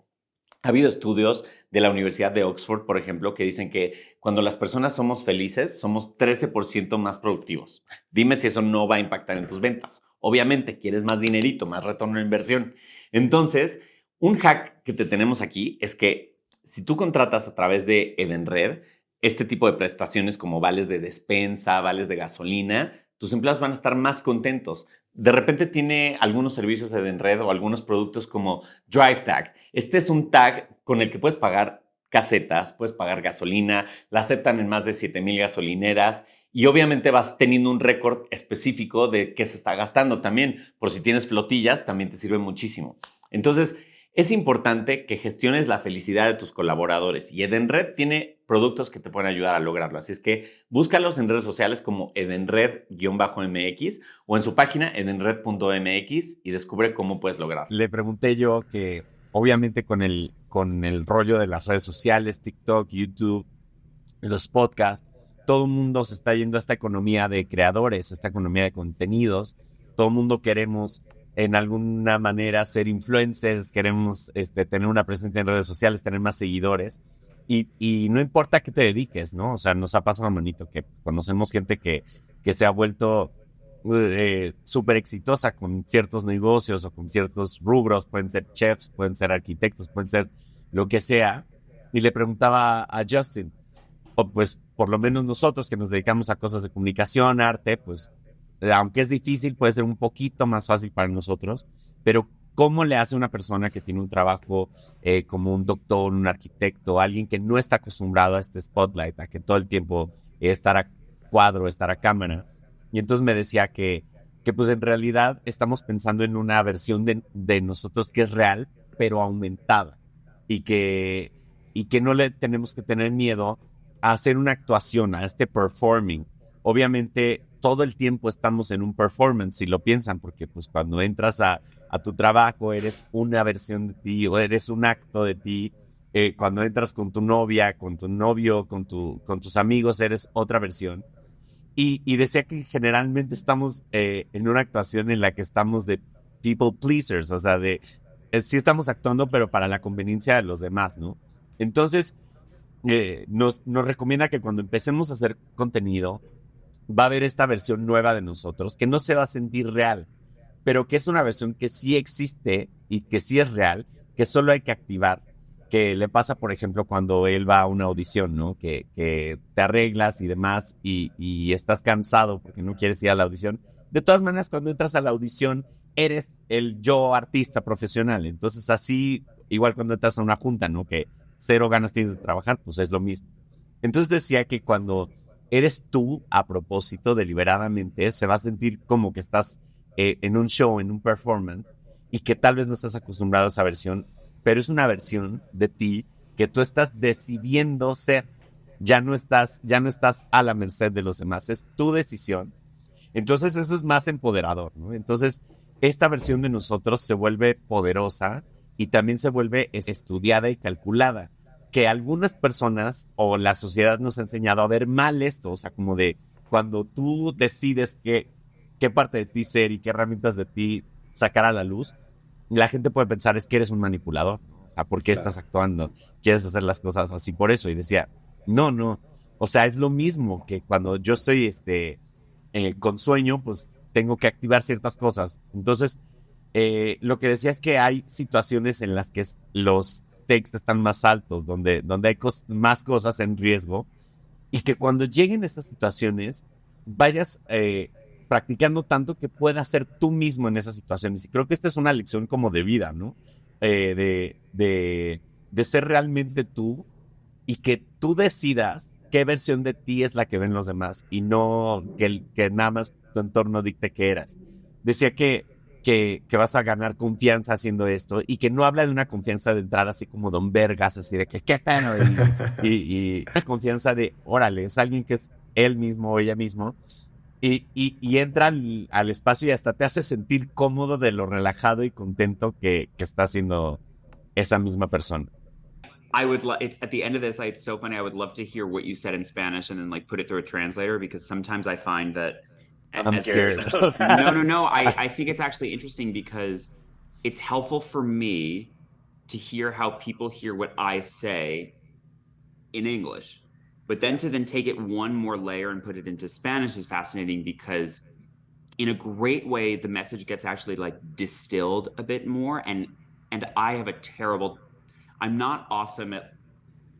Ha habido estudios de la Universidad de Oxford, por ejemplo, que dicen que cuando las personas somos felices, somos 13% más productivos. Dime si eso no va a impactar en tus ventas. Obviamente, quieres más dinerito, más retorno de inversión. Entonces, un hack que te tenemos aquí es que si tú contratas a través de Edenred este tipo de prestaciones como vales de despensa, vales de gasolina, tus empleados van a estar más contentos. De repente tiene algunos servicios de Edenred o algunos productos como Drive Tag. Este es un tag con el que puedes pagar casetas, puedes pagar gasolina, la aceptan en más de 7,000 gasolineras y obviamente vas teniendo un récord específico de qué se está gastando también. Por si tienes flotillas, también te sirve muchísimo. Entonces, es importante que gestiones la felicidad de tus colaboradores y Edenred tiene productos que te pueden ayudar a lograrlo. Así es que búscalos en redes sociales como Edenred-MX o en su página edenred.mx y descubre cómo puedes lograrlo. Le pregunté yo que obviamente con el rollo de las redes sociales, TikTok, YouTube, los podcasts, todo el mundo se está yendo a esta economía de creadores, esta economía de contenidos. Todo el mundo queremos en alguna manera ser influencers, queremos tener una presencia en redes sociales, tener más seguidores y no importa a qué te dediques, ¿no? O sea, nos ha pasado, manito, que conocemos gente que se ha vuelto súper exitosa con ciertos negocios o con ciertos rubros, pueden ser chefs, pueden ser arquitectos, pueden ser lo que sea. Y le preguntaba a Justin, pues por lo menos nosotros que nos dedicamos a cosas de comunicación, arte, pues aunque es difícil, puede ser un poquito más fácil para nosotros, pero ¿cómo le hace una persona que tiene un trabajo como un doctor, un arquitecto, alguien que no está acostumbrado a este spotlight, a que todo el tiempo estar a cuadro, estar a cámara? Y entonces me decía que pues en realidad estamos pensando en una versión de nosotros que es real, pero aumentada. Y que no le tenemos que tener miedo a hacer una actuación, a este performing. Obviamente, todo el tiempo estamos en un performance, si lo piensan, porque pues cuando entras a tu trabajo eres una versión de ti o eres un acto de ti. Cuando entras con tu novia, con tu novio, con tus amigos, eres otra versión. Y decía que generalmente estamos en una actuación en la que estamos de people pleasers, o sea, sí estamos actuando, pero para la conveniencia de los demás, ¿no? Entonces, nos recomienda que cuando empecemos a hacer contenido, va a haber esta versión nueva de nosotros, que no se va a sentir real, pero que es una versión que sí existe y que sí es real, que solo hay que activar. Que le pasa, por ejemplo, cuando él va a una audición, ¿no? Que te arreglas y demás y estás cansado porque no quieres ir a la audición. De todas maneras, cuando entras a la audición, eres el yo artista profesional. Entonces, así, igual cuando entras a una junta, ¿no? Que cero ganas tienes de trabajar, pues es lo mismo. Entonces decía que cuando eres tú a propósito, deliberadamente, se va a sentir como que estás en un show, en un performance, y que tal vez no estás acostumbrado a esa versión, pero es una versión de ti que tú estás decidiendo ser. Ya no estás a la merced de los demás, es tu decisión. Entonces eso es más empoderador, ¿no? Entonces esta versión de nosotros se vuelve poderosa y también se vuelve estudiada y calculada, que algunas personas o la sociedad nos ha enseñado a ver mal esto, o sea, como de cuando tú decides qué parte de ti ser y qué herramientas de ti sacar a la luz, la gente puede pensar es que eres un manipulador, ¿no? O sea, ¿por qué estás actuando? ¿Quieres hacer las cosas así por eso? Y decía, no, o sea, es lo mismo que cuando yo estoy con sueño, pues tengo que activar ciertas cosas. Entonces, lo que decía es que hay situaciones en las que los stakes están más altos, donde hay más cosas en riesgo, y que cuando lleguen estas situaciones, vayas practicando tanto que puedas ser tú mismo en esas situaciones. Y creo que esta es una lección como de vida, ¿no? De ser realmente tú y que tú decidas qué versión de ti es la que ven los demás y no que nada más tu entorno dicte que eras. Decía que vas a ganar confianza haciendo esto y que no habla de una confianza de entrar así como don vergas, así de que qué pena y una confianza de órale, es alguien que es él mismo o ella mismo y entra al espacio y hasta te hace sentir cómodo de lo relajado y contento que está haciendo esa misma persona. I would it's at the end of this, it's so funny. I would love to hear what you said in Spanish and then like put it through a translator, because sometimes I find that I'm scared. No. I think it's actually interesting because it's helpful for me to hear how people hear what I say in English. But then to take it one more layer and put it into Spanish is fascinating, because in a great way, the message gets actually like distilled a bit more. And I have a terrible, I'm not awesome at,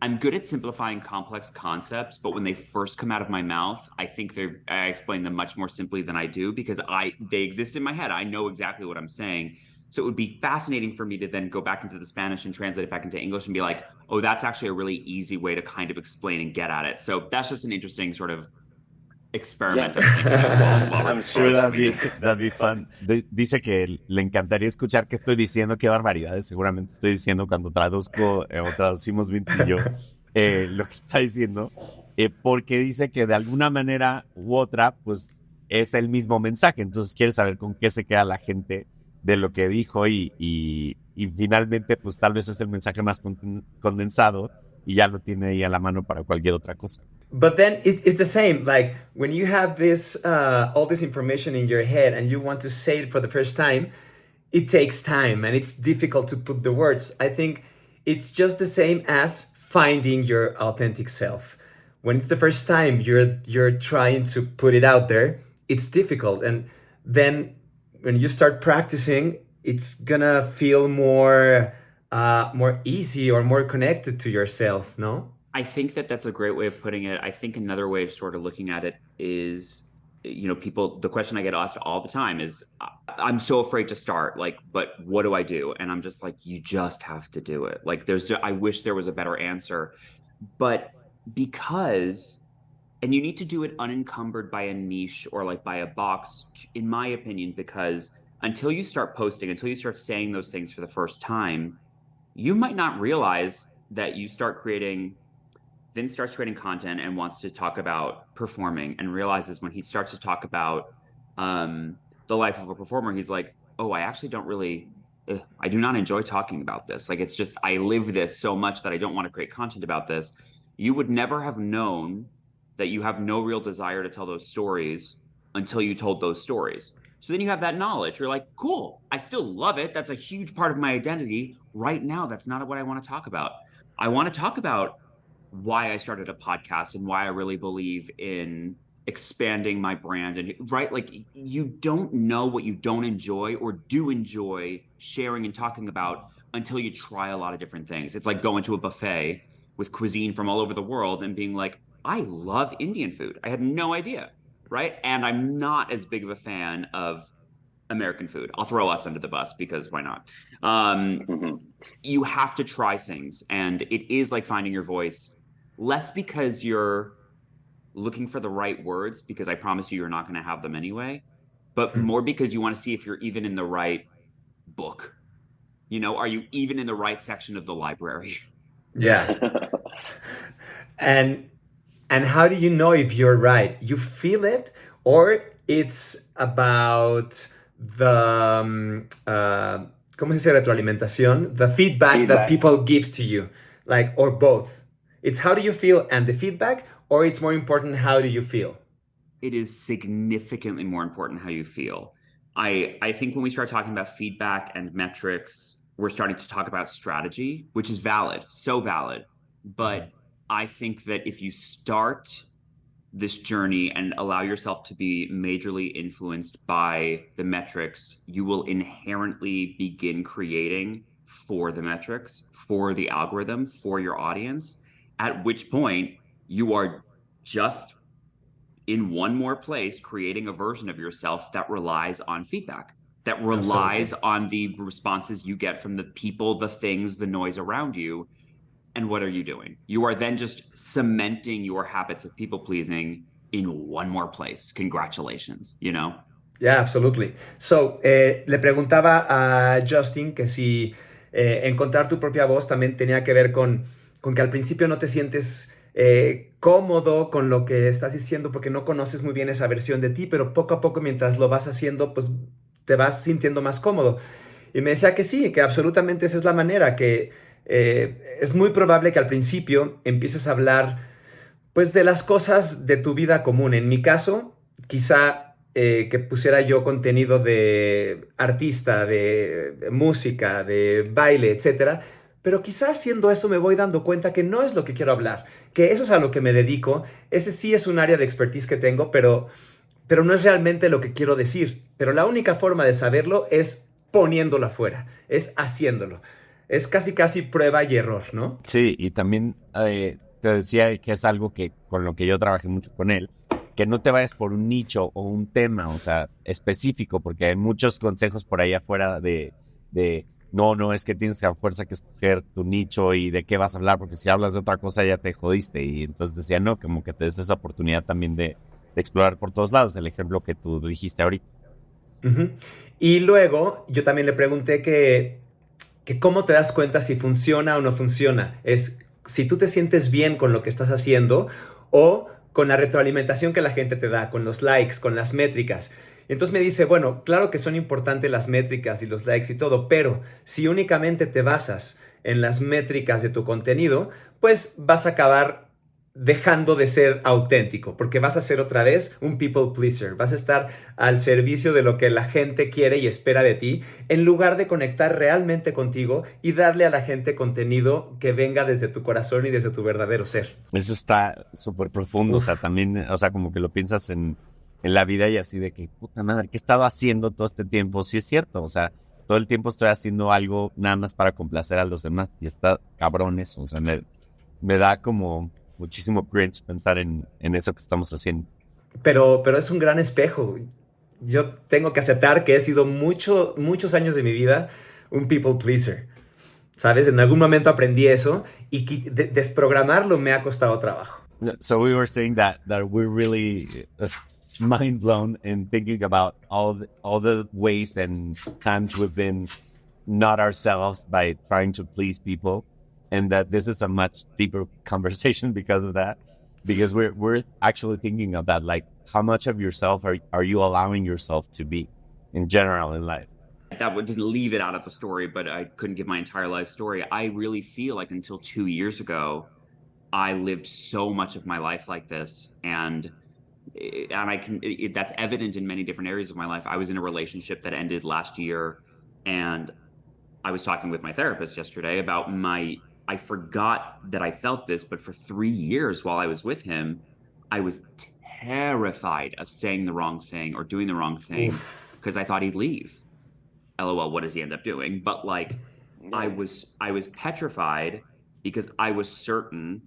I'm good at simplifying complex concepts, but when they first come out of my mouth, I think I explain them much more simply than I do, because they exist in my head. I know exactly what I'm saying. So it would be fascinating for me to then go back into the Spanish and translate it back into English and be like, oh, that's actually a really easy way to kind of explain and get at it. So that's just an interesting sort of experiment. Yeah. I'm sure that'd be fun. Dice que le encantaría escuchar qué estoy diciendo, qué barbaridades seguramente estoy diciendo cuando traduzco o traducimos Vince y yo lo que está diciendo, porque dice que de alguna manera u otra, pues es el mismo mensaje. Entonces quiere saber con qué se queda la gente de lo que dijo y finalmente, pues tal vez es el mensaje más condensado y ya lo tiene ahí a la mano para cualquier otra cosa. But then it's the same. Like when you have this all this information in your head and you want to say it for the first time, it takes time and it's difficult to put the words. I think it's just the same as finding your authentic self. When it's the first time you're trying to put it out there, it's difficult. And then when you start practicing, it's gonna feel more easy or more connected to yourself, no? I think that's a great way of putting it. I think another way of sort of looking at it is, you know, the question I get asked all the time is, I'm so afraid to start, like, but what do I do? And I'm just like, you just have to do it. Like I wish there was a better answer, but because, and you need to do it unencumbered by a niche or like by a box, in my opinion, because until you start posting, until you start saying those things for the first time, you might not realize that Vince starts creating content and wants to talk about performing, and realizes when he starts to talk about the life of a performer, he's like, oh, I actually I do not enjoy talking about this. Like, it's just, I live this so much that I don't want to create content about this. You would never have known that you have no real desire to tell those stories until you told those stories. So then you have that knowledge. You're like, cool, I still love it. That's a huge part of my identity. Right now, that's not what I want to talk about. I want to talk about why I started a podcast and why I really believe in expanding my brand. And right, like, you don't know what you don't enjoy or do enjoy sharing and talking about until you try a lot of different things. It's like going to a buffet with cuisine from all over the world and being like, I love Indian food. I had no idea, right? And I'm not as big of a fan of American food. I'll throw us under the bus because why not? You have to try things, and it is like finding your voice, less because you're looking for the right words, because I promise you're not going to have them anyway, but more because you want to see if you're even in the right book. You know, are you even in the right section of the library? Yeah. And how do you know if you're right? You feel it, or it's about the ¿cómo se dice retroalimentación? The feedback that people gives to you, like, or both. It's how do you feel and the feedback, or it's more important how do you feel? It is significantly more important how you feel. I think when we start talking about feedback and metrics, we're starting to talk about strategy, which is valid, so valid. But I think that if you start this journey and allow yourself to be majorly influenced by the metrics, you will inherently begin creating for the metrics, for the algorithm, for your audience, at which point you are just in one more place creating a version of yourself that relies on feedback, that relies on the responses you get from the people, the things, the noise around you. And what are you doing? You are then just cementing your habits of people pleasing in one more place. Congratulations, you know? Yeah, absolutely. So, le preguntaba a Justin que si encontrar tu propia voz también tenía que ver con que al principio no te sientes cómodo con lo que estás diciendo porque no conoces muy bien esa versión de ti, pero poco a poco mientras lo vas haciendo, pues te vas sintiendo más cómodo. Y me decía que sí, que absolutamente esa es la manera, que es muy probable que al principio empieces a hablar pues de las cosas de tu vida común. En mi caso, quizá que pusiera yo contenido de artista, de música, de baile, etcétera. Pero quizá haciendo eso me voy dando cuenta que no es lo que quiero hablar, que eso es a lo que me dedico. Ese sí es un área de expertise que tengo, pero no es realmente lo que quiero decir. Pero la única forma de saberlo es poniéndolo afuera, es haciéndolo. Es casi prueba y error, ¿no? Sí, y también te decía que es algo que con lo que yo trabajé mucho con él, que no te vayas por un nicho o un tema, o sea, específico, porque hay muchos consejos por ahí afuera de no, es que tienes a fuerza que escoger tu nicho y de qué vas a hablar, porque si hablas de otra cosa ya te jodiste. Y entonces decía, no, como que te des esa oportunidad también de explorar por todos lados, el ejemplo que tú dijiste ahorita. Uh-huh. Y luego yo también le pregunté que cómo te das cuenta si funciona o no funciona. Es si tú te sientes bien con lo que estás haciendo o con la retroalimentación que la gente te da, con los likes, con las métricas. Entonces me dice, bueno, claro que son importantes las métricas y los likes y todo, pero si únicamente te basas en las métricas de tu contenido, pues vas a acabar dejando de ser auténtico, porque vas a ser otra vez un people pleaser, vas a estar al servicio de lo que la gente quiere y espera de ti, en lugar de conectar realmente contigo y darle a la gente contenido que venga desde tu corazón y desde tu verdadero ser. Eso está súper profundo. O sea, también, o sea, como que lo piensas en la vida y así de que, puta madre, ¿qué he estado haciendo todo este tiempo? Sí es cierto, o sea, todo el tiempo estoy haciendo algo nada más para complacer a los demás y está cabrón eso. O sea, me da como muchísimo cringe pensar en eso que estamos haciendo. Pero es un gran espejo. yo tengo que aceptar que he sido muchos años de mi vida un people pleaser, ¿sabes? En algún momento aprendí eso y desprogramarlo me ha costado trabajo. So we were saying that we're really mind blown in thinking about all the ways and times we've been not ourselves by trying to please people, and that this is a much deeper conversation because of that. Because we're actually thinking of that, like how much of yourself are you allowing yourself to be in general in life? That didn't leave it out of the story, but I couldn't give my entire life story. I really feel like until 2 years ago, I lived so much of my life like this, and that's evident in many different areas of my life. I was in a relationship that ended last year, and I was talking with my therapist yesterday about I forgot that I felt this, but for 3 years while I was with him, I was terrified of saying the wrong thing or doing the wrong thing because I thought he'd leave. LOL, what does he end up doing? But like, I was petrified because I was certain,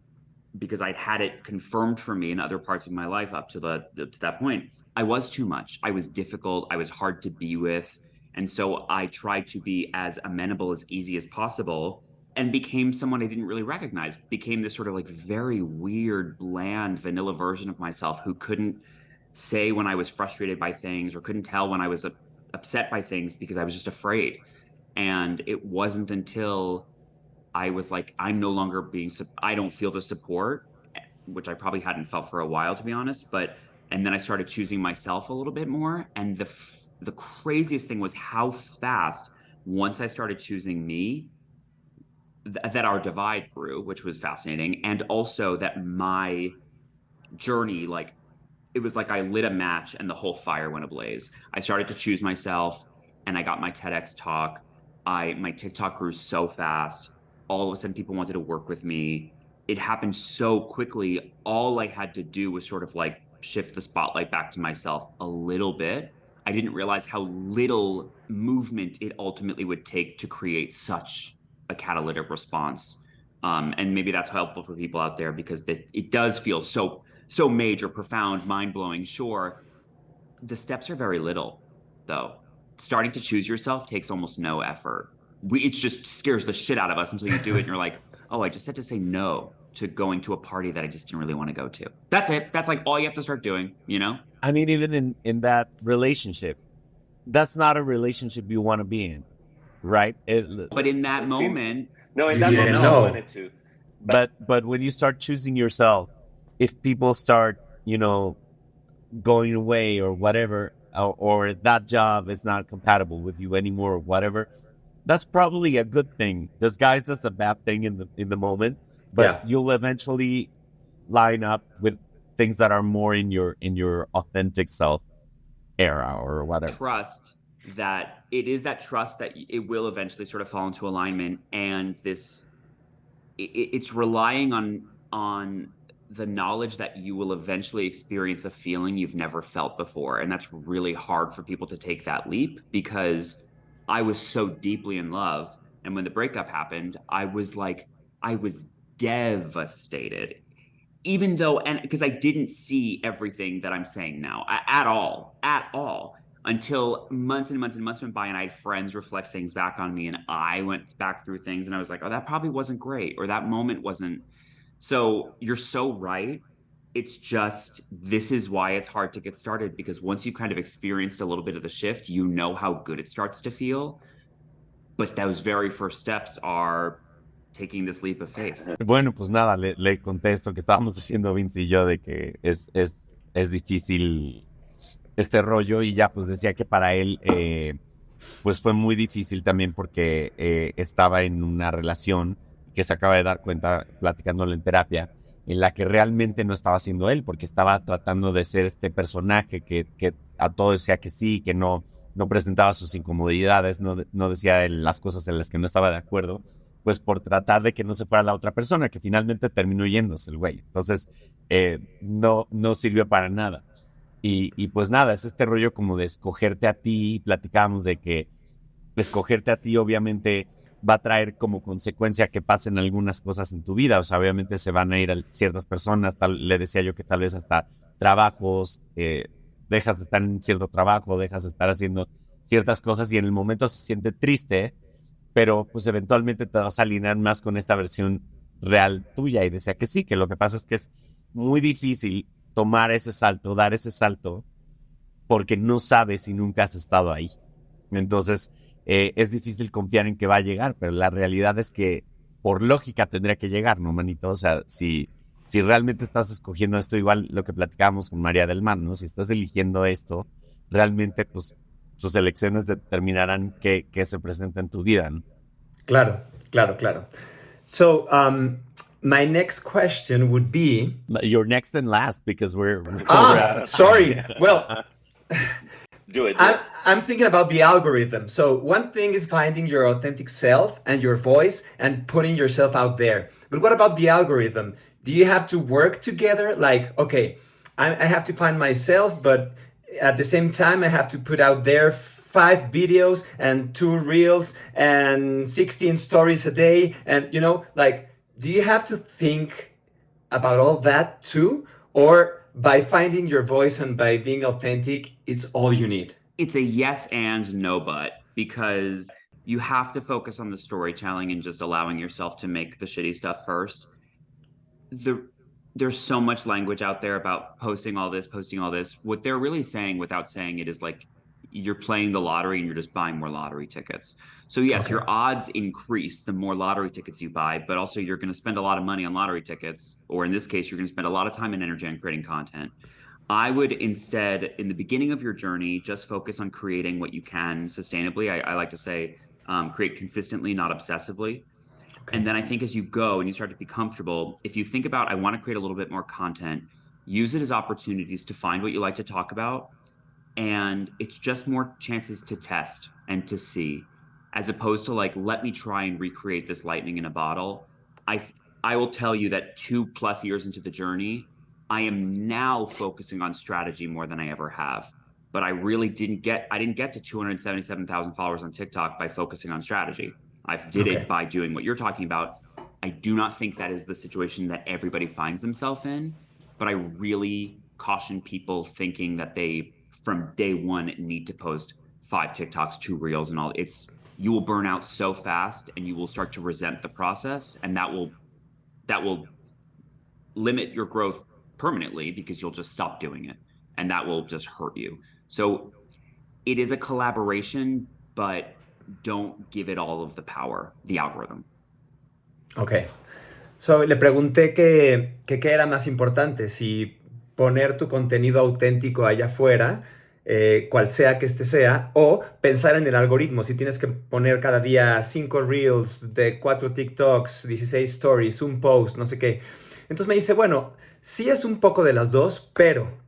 because I'd had it confirmed for me in other parts of my life up to that point, I was too much. I was difficult. I was hard to be with. And so I tried to be as amenable, as easy as possible, and became someone I didn't really recognize, became this sort of like very weird, bland, vanilla version of myself who couldn't say when I was frustrated by things or couldn't tell when I was upset by things because I was just afraid. And it wasn't until I was like, I don't feel the support, which I probably hadn't felt for a while, to be honest. And then I started choosing myself a little bit more. And the craziest thing was how fast, once I started choosing me, that our divide grew, which was fascinating. And also that my journey, like, it was like I lit a match and the whole fire went ablaze. I started to choose myself, and I got my TEDx talk. My TikTok grew so fast. All of a sudden, people wanted to work with me. It happened so quickly. All I had to do was sort of like shift the spotlight back to myself a little bit. I didn't realize how little movement it ultimately would take to create such a catalytic response. And maybe that's helpful for people out there, because it does feel so major, profound, mind-blowing. Sure, the steps are very little, though. Starting to choose yourself takes almost no effort. It just scares the shit out of us until you do it, and you're like, oh, I just had to say no to going to a party that I just didn't really want to go to. That's it. That's like all you have to start doing, you know? I mean, even in that relationship, that's not a relationship you want to be in, right? But in that moment... No, in You that didn't moment, know. I wanted to. But when you start choosing yourself, if people start, going away or whatever, or that job is not compatible with you anymore or whatever, that's probably a good thing. Disguised as a bad thing in the moment, but you'll eventually line up with things that are more in your authentic self era or whatever. Trust that that trust that it will eventually sort of fall into alignment, and it's relying on the knowledge that you will eventually experience a feeling you've never felt before. And that's really hard for people to take that leap, because I was so deeply in love. And when the breakup happened, I was devastated, even though, and because I didn't see everything that I'm saying now at all, until months and months and months went by, and I had friends reflect things back on me, and I went back through things, and I was like, oh, that probably wasn't great, or that moment wasn't. So you're so right. It's just, this is why it's hard to get started, because once you've kind of experienced a little bit of the shift, you know how good it starts to feel. But those very first steps are taking this leap of faith. Bueno, pues nada, le contesto que estábamos diciendo Vince y yo de que es difícil este rollo, y ya pues decía que para él pues fue muy difícil también porque estaba en una relación que se acaba de dar cuenta platicándolo en terapia, en la que realmente no estaba siendo él, porque estaba tratando de ser este personaje que a todo decía que sí, que no presentaba sus incomodidades, no decía las cosas en las que no estaba de acuerdo, pues por tratar de que no se fuera la otra persona, que finalmente terminó yéndose el güey. Entonces, no sirvió para nada. Y pues nada, es este rollo como de escogerte a ti. Platicábamos de que escogerte a ti obviamente va a traer como consecuencia que pasen algunas cosas en tu vida. O sea, obviamente se van a ir a ciertas personas. Le decía yo que tal vez hasta trabajos, dejas de estar en cierto trabajo, dejas de estar haciendo ciertas cosas y en el momento se siente triste, pero pues eventualmente te vas a alinear más con esta versión real tuya. Y decía que sí, que lo que pasa es que es muy difícil tomar ese salto, dar ese salto, porque no sabes si nunca has estado ahí. Entonces, es difícil confiar en que va a llegar, pero la realidad es que por lógica tendría que llegar, ¿no, manito? O sea, si realmente estás escogiendo esto, igual lo que platicábamos con María del Mar, ¿no? Si estás eligiendo esto, realmente, pues, tus elecciones determinarán qué se presenta en tu vida, ¿no? Claro, claro, claro. So, my next question would be... You're next and last because we're sorry. Well, Do it. I'm thinking about the algorithm. So one thing is finding your authentic self and your voice and putting yourself out there. But what about the algorithm? Do you have to work together? Like, okay, I have to find myself, but at the same time, I have to put out there 5 videos and 2 reels and 16 stories a day. And, you know, like, do you have to think about all that too? Or by finding your voice and by being authentic, it's all you need? It's a yes and no but, because you have to focus on the storytelling and just allowing yourself to make the shitty stuff first. There's so much language out there about posting all this. What they're really saying without saying it is like, you're playing the lottery and you're just buying more lottery tickets. So yes, Okay. your odds increase the more lottery tickets you buy, but also you're going to spend a lot of money on lottery tickets, or in this case, you're going to spend a lot of time and energy on creating content. I would instead, in the beginning of your journey, just focus on creating what you can sustainably. I like to say, create consistently, not obsessively. Okay. And then I think as you go and you start to be comfortable, if you think about, I want to create a little bit more content, use it as opportunities to find what you like to talk about. And it's just more chances to test and to see, as opposed to like, let me try and recreate this lightning in a bottle. I will tell you that 2+ years into the journey, I am now focusing on strategy more than I ever have. But I didn't get to 277,000 followers on TikTok by focusing on strategy. I did it by doing what you're talking about. I do not think that is the situation that everybody finds themselves in, but I really caution people thinking that they, from day one, need to post 5 TikToks, 2 reels, and all. You will burn out so fast, and you will start to resent the process, and that will limit your growth permanently, because you'll just stop doing it, and that will just hurt you. So it is a collaboration, but don't give it all of the power, the algorithm. Ok. So, le pregunté qué era más importante, si poner tu contenido auténtico allá afuera, cual sea que este sea, o pensar en el algoritmo, si tienes que poner cada día 5 reels, de 4 TikToks, 16 stories, un post, no sé qué. Entonces me dice, bueno, sí es un poco de las dos, pero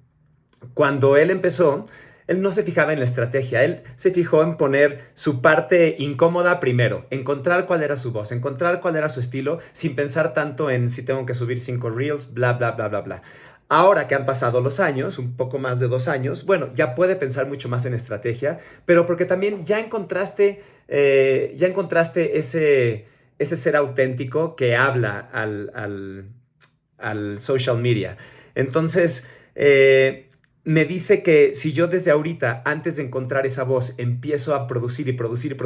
cuando él empezó, él no se fijaba en la estrategia, él se fijó en poner su parte incómoda primero, encontrar cuál era su voz, encontrar cuál era su estilo, sin pensar tanto en si tengo que subir 5 reels, bla, bla, bla, bla, bla. Ahora que han pasado los años, un poco más de 2 años, bueno, ya puede pensar mucho más en estrategia, pero porque también ya encontraste ese ser auténtico que habla al social media. Entonces, me dice que si yo desde ahorita, antes de encontrar esa voz, empiezo a producir y producir,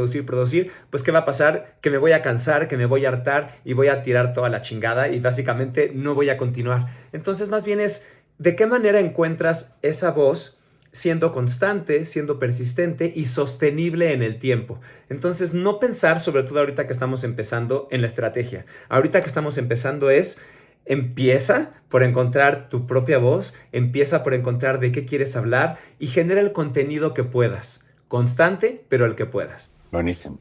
pues ¿qué va a pasar? Que me voy a cansar, que me voy a hartar y voy a tirar toda la chingada y básicamente no voy a continuar. Entonces, más bien es, ¿de qué manera encuentras esa voz siendo constante, siendo persistente y sostenible en el tiempo? Entonces, no pensar, sobre todo ahorita que estamos empezando, en la estrategia. Ahorita que estamos empezando empieza por encontrar tu propia voz, empieza por encontrar de qué quieres hablar y genera el contenido que puedas. Constante, pero el que puedas. Buenísimo.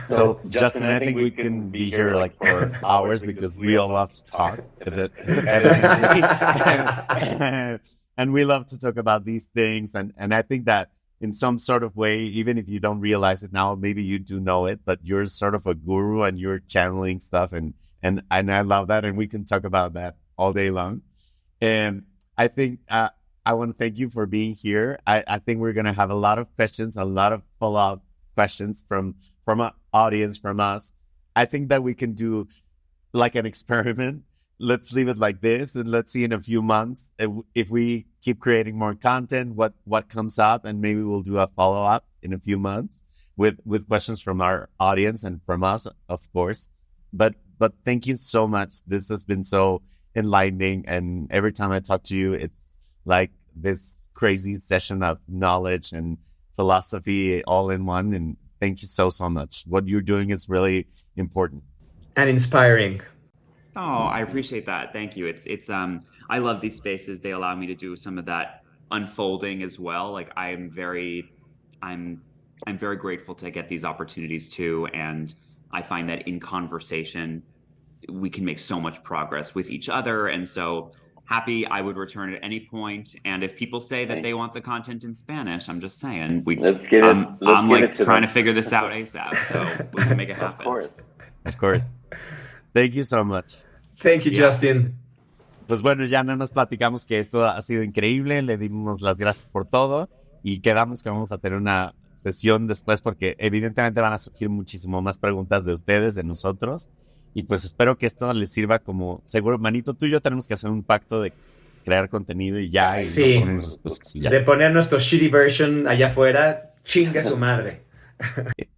So, Justin, I think we can be here like for hours because we all love to talk. And we love to talk about these things. And I think that in some sort of way, even if you don't realize it now, maybe you do know it, but you're sort of a guru and you're channeling stuff. And I love that. And we can talk about that all day long. And I think I want to thank you for being here. I think we're going to have a lot of questions, a lot of follow-up questions from our audience, from us. I think that we can do like an experiment. Let's leave it like this, and let's see in a few months if we keep creating more content, what comes up, and maybe we'll do a follow-up in a few months with questions from our audience and from us, of course. But thank you so much. This has been so enlightening, and every time I talk to you, it's like this crazy session of knowledge and philosophy all in one. And thank you so much. What you're doing is really important and inspiring. Oh, I appreciate that. Thank you. It's I love these spaces. They allow me to do some of that unfolding as well. Like I'm very grateful to get these opportunities too. And I find that in conversation, we can make so much progress with each other. And so happy I would return at any point. And if people say that they want the content in Spanish, I'm just saying let's get it. I'm like trying to figure this out ASAP. So we can make it happen. Of course. Thank you so much. Thank you, Justin. Pues bueno, ya no nos platicamos que esto ha sido increíble. Le dimos las gracias por todo y quedamos que vamos a tener una sesión después porque evidentemente van a surgir muchísimo más preguntas de ustedes, de nosotros. Y pues espero que esto les sirva como, seguro, Manito, tú y yo tenemos que hacer un pacto de crear contenido y ya. Y sí, ya. De poner nuestro shitty version allá afuera, chingue su madre.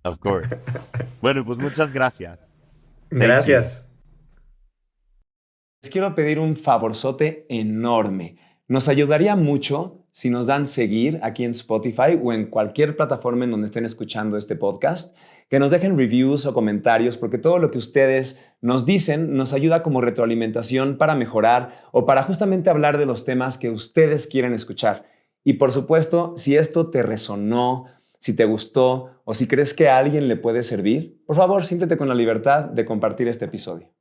Of course. Bueno, pues muchas gracias. Gracias. Les quiero pedir un favorzote enorme. Nos ayudaría mucho si nos dan seguir aquí en Spotify o en cualquier plataforma en donde estén escuchando este podcast, que nos dejen reviews o comentarios, porque todo lo que ustedes nos dicen nos ayuda como retroalimentación para mejorar o para justamente hablar de los temas que ustedes quieren escuchar. Y por supuesto, si esto te resonó, si te gustó o si crees que a alguien le puede servir, por favor, siéntete con la libertad de compartir este episodio.